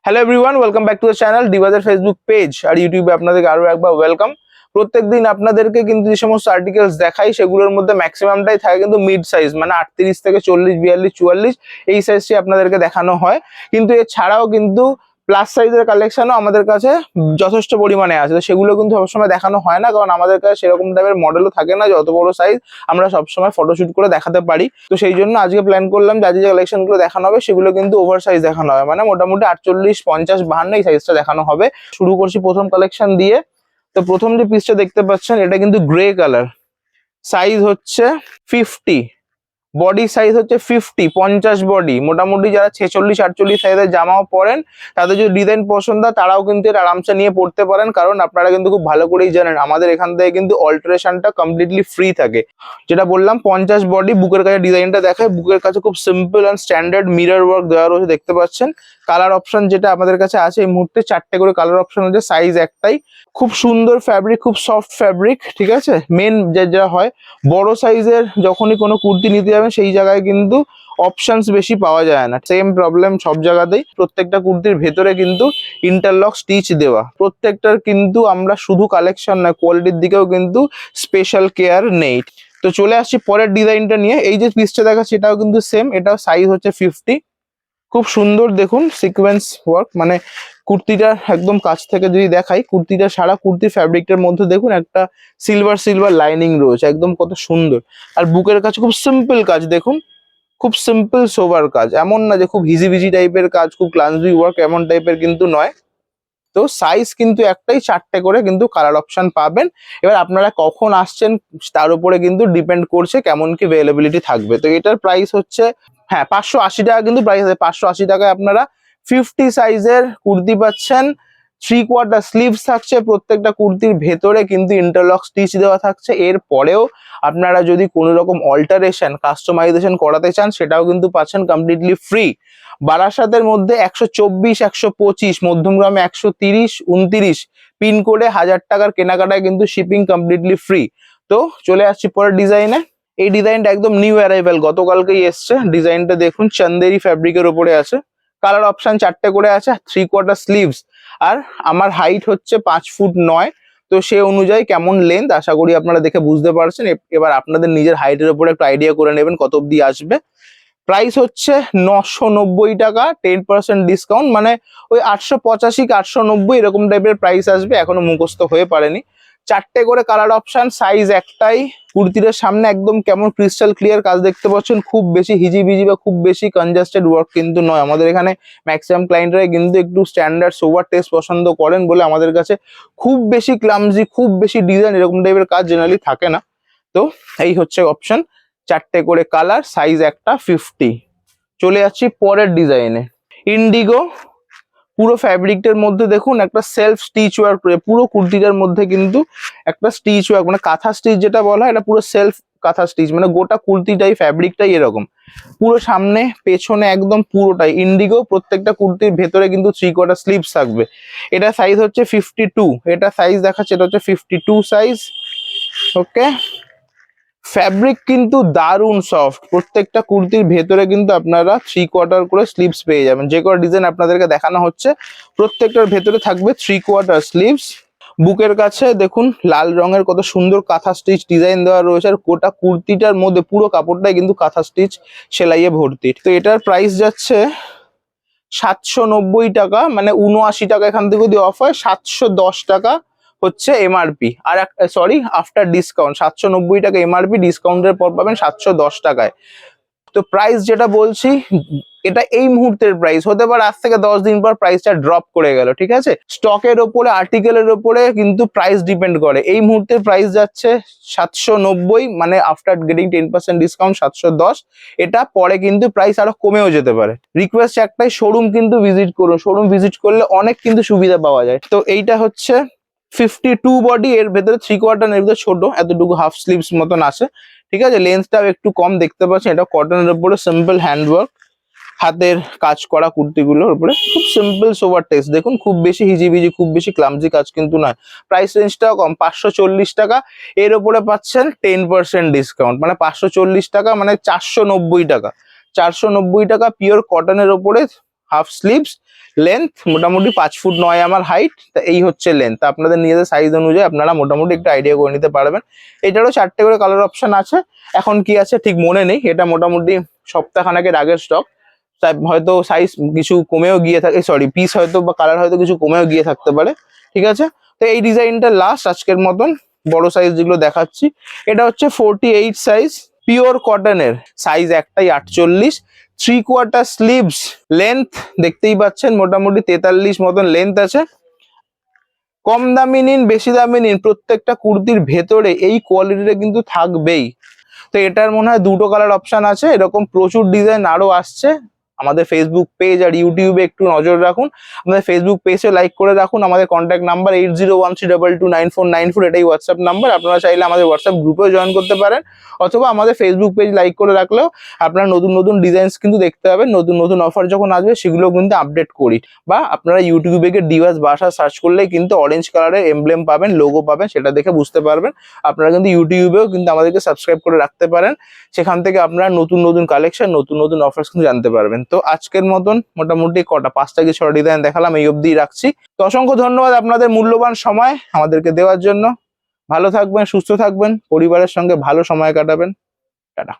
Hello everyone, welcome back to the channel ডিবাজার Facebook page আর ইউটিউবে আপনাদেরকে আরো একবার ওয়েলকাম। প্রত্যেকদিন আপনাদেরকে কিন্তু যে সমস্ত আর্টিকেলস দেখাই সেগুলোর মধ্যে ম্যাক্সিমামটাই থাকে কিন্তু মিড সাইজ, মানে 38 থেকে 40, 42, 44 এই সাইজটি আপনাদেরকে দেখানো হয়। কিন্তু এছাড়াও কিন্তু প্লাস সাইজের কালেকশনও আমাদের কাছে যথেষ্ট পরিমাণে আছে, তো সেগুলো কিন্তু সবসময় দেখানো হয় না, কারণ আমাদের কাছে সেরকম টাইপের মডেলও থাকে না যত বড় সাইজ আমরা সবসময় ফটোশুট করে দেখাতে পারি। তো সেই জন্য আজকে প্ল্যান করলাম যে আজকে যে কালেকশনগুলো দেখানো হবে সেগুলো কিন্তু ওভার সাইজ দেখানো হবে, মানে মোটামুটি 48, 50, 52 এই সাইজটা দেখানো হবে। শুরু করছি প্রথম কালেকশন দিয়ে। তো প্রথম যে পিসটা দেখতে পাচ্ছেন এটা কিন্তু গ্রে কালার, সাইজ হচ্ছে 50, বডি সাইজ হচ্ছে 50 বডি। মোটামুটি যারা 46, 48 সাইজের জামাও পরেন তাদের যদি ডিজাইন পছন্দ হয় তারাও কিন্তু এটা আরামসে নিয়ে পড়তে পারেন, কারণ আপনারা কিন্তু খুব ভালো করেই জানেন আমাদের এখান থেকে কিন্তু অল্টারেশনটা কমপ্লিটলি ফ্রি থাকে। যেটা বললাম 50 বডি। বুকের কাছে ডিজাইনটা দেখায়, বুকের কাছে খুব simple and standard mirror work দেওয়া রয়েছে, দেখতে পাচ্ছেন। কালার অপশন যেটা আমাদের কাছে আছে এই মুহূর্তে 4টে করে কালার অপশন আছে, সাইজ একটাই। খুব সুন্দর ফ্যাব্রিক, খুব সফট ফ্যাব্রিক, ঠিক আছে। মেন যেটা হয় বড় সাইজের যখনই কোনো কুর্তি নিতে যাবেন সেই জায়গায় কিন্তু অপশনস বেশি পাওয়া যায় না, সেম প্রবলেম সব জায়গাতেই। প্রত্যেকটা কুর্তির ভেতরে কিন্তু ইন্টারলক স্টিচ দেওয়া, প্রত্যেকটার কিন্তু আমরা শুধু কালেকশন নয় কোয়ালিটির দিকেও কিন্তু স্পেশাল কেয়ার নেই। তো চলে আসছি পরের ডিজাইনটা নিয়ে। এই যে পিসটা দেখা সেটাও কিন্তু সেম, এটাও সাইজ হচ্ছে 50। খুব সুন্দর দেখুন সিকোয়েন্স ওয়ার্ক, মানে কুর্তিটার একদম কাছ থেকে যদি দেখাই, কুর্তিটা সারা কুর্তির ফ্যাব্রিকটার মধ্যে দেখুন একটা সিলভার সিলভার লাইনিং রয়েছে, একদম কত সুন্দর। আর বুকের কাছে খুব সিম্পল কাজ দেখুন, খুব সিম্পল সোবার কাজ, এমন না যে খুব হিজিবিজি টাইপের কাজ, খুব ক্লান্সি ওয়ার্ক এমন টাইপের কিন্তু নয়। তো সাইজ কিন্তু একটাই, 4টে করে কিন্তু কালার অপশন পাবেন। এবার আপনারা কখন আসছেন তার উপরে কিন্তু ডিপেন্ড করছে কেমন কি অ্যাভেলেবিলিটি থাকবে। তো এটার প্রাইস হচ্ছে, হ্যাঁ, 580 টাকা কিন্তু প্রাইস আছে। 580 টাকায় আপনারা 50 সাইজের কুর্তি পাচ্ছেন। 3/4 স্লিভস থাকছে, প্রত্যেকটা কুর্তির ভেতরে কিন্তু ইন্টারলক স্টিচ দেওয়া থাকছে। এর পরেও আপনারা যদি কোনো রকম অল্টারেশন কাস্টমাইজেশন করাতে চান সেটাও কিন্তু পাচ্ছেন কমপ্লিটলি ফ্রি। বারাসাতের মধ্যে 124, 125, মধ্যমগ্রামে 130, 29, পিনকোডে 1000 টাকার কেনাকাটায় কিন্তু শিপিং কমপ্লিটলি ফ্রি। তো চলে আসছি পরের ডিজাইনে। এই ডিজাইনটা একদম নিউ অ্যারাইভেল, গতকালকেই এসছে। ডিজাইনটা দেখুন চান্দেরি ফ্যাব্রিকের উপরে আছে, কালার অপশন 4টে করে আছে, 3/4 স্লিভস। আর আমার হাইট হচ্ছে 5 ফুট 9, তো সে অনুযায়ী কেমন লেন্থ আশা করি আপনারা দেখে বুঝতে পারছেন। এবার আপনাদের নিজের হাইটের উপরে একটু আইডিয়া করে নেবেন কত অব্দি আসবে। প্রাইস হচ্ছে 990 টাকা, 10% ডিসকাউন্ট, মানে ওই 885 কি 890 এরকম টাইপের প্রাইস আসবে, এখনো মুখস্থ হয়ে পারেনি। 4টে করে কালার অপশন, সাইজ একটাই। কুর্তিটার সামনে একদম কেমন ক্রিস্টাল ক্লিয়ার কাজ দেখতে পাচ্ছেন, খুব বেশি হিজিবিজি বা খুব বেশি কনজাস্টেড ওয়ার্ক কিন্তু নয়। আমাদের এখানে ম্যাক্সিমাম ক্লায়েন্টরা কিন্তু একটু স্ট্যান্ডার্ড সোভার টেস্ট পছন্দ করেন বলে আমাদের কাছে খুব বেশি ক্লামজি, খুব বেশি ডিজাইন এরকম টাইপের কাজ জেনারেলি থাকে না। তো এই হচ্ছে অপশন, 4টে করে কালার, সাইজ একটা 50। চলে যাচ্ছি পরের ডিজাইনে। ইন্ডিগো, পুরো ফ্যাব্রিকটার মধ্যে দেখুন একটা সেলফ স্টিচ ওয়ার্ক, পুরো কুর্তিটার মধ্যে কিন্তু একটা স্টিচ ওয়ার্ক, মানে কাঁথা স্টিচ যেটা বলা হয়, এটা পুরো সেলফ কাঁথা স্টিচ, মানে গোটা কুর্তিটাই ফ্যাব্রিকটাই এরকম। পুরো সামনে পেছনে একদম পুরোটাই ইন্ডিগো। প্রত্যেকটা কুর্তির ভেতরে কিন্তু 3/4 স্লিভস থাকবে। এটা সাইজ হচ্ছে 52, এটা সাইজ দেখাচ্ছে, এটা হচ্ছে 52 সাইজ। ওকে, ফ্যাব্রিক কিন্তু দারুণ সফট, প্রত্যেকটা কুর্তির ভেতরে কিন্তু আপনারা 3/4 করে স্লিভস পেয়ে যাবেন। যে কোনো ডিজাইন আপনাদেরকে দেখানো হচ্ছে প্রত্যেকটার ভেতরে থাকবে 3/4 স্লিভস। বুকের কাছে দেখুন লাল রঙের কত সুন্দর কাঁথা স্টিচ ডিজাইন দেওয়া রয়েছে, আর গোটা কুর্তিটার মধ্যে পুরো কাপড়টাই কিন্তু কাঁথা স্টিচ সেলাইয়ে ভর্তি। তো এটার প্রাইস যাচ্ছে 790 টাকা, মানে 79 টাকা এখান থেকে যদি অফ হয়, 710 টাকা হচ্ছে এমআরপি। আর সরি, আফটার ডিসকাউন্ট 790 টাকা এমআরপি, ডিসকাউন্টের পর পাবেন 710 টাকায়। তো প্রাইস যেটা বলছি এটা এই মুহূর্তের প্রাইস, হতে পারে আজ থেকে 10 দিন পর প্রাইসটা ড্রপ করে গেল, ঠিক আছে। স্টকের ওপরে, আর্টিকেলের ওপরে কিন্তু প্রাইস ডিপেন্ড করে। এই মুহূর্তের প্রাইস যাচ্ছে 790, মানে আফটার গেটিং 10% ডিসকাউন্ট 710। এটা পরে কিন্তু প্রাইস আরো কমেও যেতে পারে। রিকোয়েস্ট একটাই, শোরুম কিন্তু ভিজিট করুন, শোরুম ভিজিট করলে অনেক কিন্তু সুবিধা পাওয়া যায়। তো এইটা হচ্ছে 52 বডি, এর ভেতরে 3/4 এর ভেতরে ছোট এতটুকু হাফ স্লিভস মতন আছে, ঠিক আছে। লেন্থটাও একটু কম দেখতে পাচ্ছেন। এটা কটনের উপরে সিম্পল হ্যান্ডওয়ার্ক, হাতের কাজ করা কুর্তিগুলোর উপরে খুব সিম্পল সোভার টেস্ট দেখুন, খুব বেশি হিজিবিজি, খুব বেশি ক্লামজি কাজ কিন্তু নয়। প্রাইস রেঞ্জটাও কম, 540 টাকা। এর উপরে পাচ্ছেন 10% ডিসকাউন্ট, মানে 540 টাকা, মানে 490 টাকা। 490 টাকা পিওর কটনের ওপরে হাফ স্লিভস, লেন্থ মোটামুটি 5'9" আমার হাইট, তা এই হচ্ছে লেন্থ। আপনাদের নিজেদের সাইজ অনুযায়ী আপনারা মোটামুটি একটু আইডিয়া করে নিতে পারবেন। এটারও 4টে করে কালার অপশন আছে, এখন কি আছে ঠিক মনে নেই, এটা মোটামুটি সপ্তাহখানেকের আগের স্টক, তাই হয়তো সাইজ কিছু কমেও গিয়ে থাকে, সরি পিস হয়তো বা কালার হয়তো কিছু কমেও গিয়ে থাকতে পারে, ঠিক আছে। তো এই ডিজাইনটা লাস্ট আজকের মতন, বড় সাইজ যেগুলো দেখাচ্ছি। এটা হচ্ছে 48 সাইজ, পিওর কটনের, সাইজ একটাই 48, 3/4 স্লিভস, লেন্থ দেখতেই পাচ্ছেন মোটামুটি 43 মতন লেন্থ আছে। কম দামি নিন বেশি দামি নিন, প্রত্যেকটা কুর্তির ভেতরে এই কোয়ালিটিটা কিন্তু থাকবেই। তো এটার মনে হয় 2টো কালার অপশন আছে, এরকম প্রচুর ডিজাইন আরো আসছে। আমাদের ফেসবুক পেজ আর ইউটিউবে একটু নজর রাখুন, আমাদের ফেসবুক পেজে লাইক করে রাখুন। আমাদের কন্ট্যাক্ট নাম্বার 8013229494, এটাই হোয়াটসঅ্যাপ নাম্বার। আপনারা চাইলে আমাদের হোয়াটসঅ্যাপ গ্রুপেও জয়েন করতে পারেন, অথবা আমাদের ফেসবুক পেজ লাইক করে রাখলেও আপনারা নতুন নতুন ডিজাইনস কিন্তু দেখতে পাবেন। নতুন নতুন অফার যখন আসবে সেগুলো কিন্তু আপডেট করি, বা আপনারা ইউটিউবে গিয়ে ডিভাস বাসা সার্চ করলেই কিন্তু অরেঞ্জ কালারের এমব্লেম পাবেন, লোগো পাবেন, সেটা দেখে বুঝতে পারবেন। আপনারা কিন্তু ইউটিউবেও কিন্তু আমাদেরকে সাবস্ক্রাইব করে রাখতে পারেন, সেখান থেকে আপনারা নতুন নতুন কালেকশন, নতুন নতুন অফার্স কিন্তু জানতে পারবেন। তো আজকের মতন মোটামুটি কটা 5টা কি 6টা ডিজাইন দেখালাম, এই অবধি রাখছি। তো অসংখ্য ধন্যবাদ আপনাদের মূল্যবান সময় আমাদেরকে দেওয়ার জন্য। ভালো থাকবেন, সুস্থ থাকবেন, পরিবারের সঙ্গে ভালো সময় কাটাবেন। টাটা।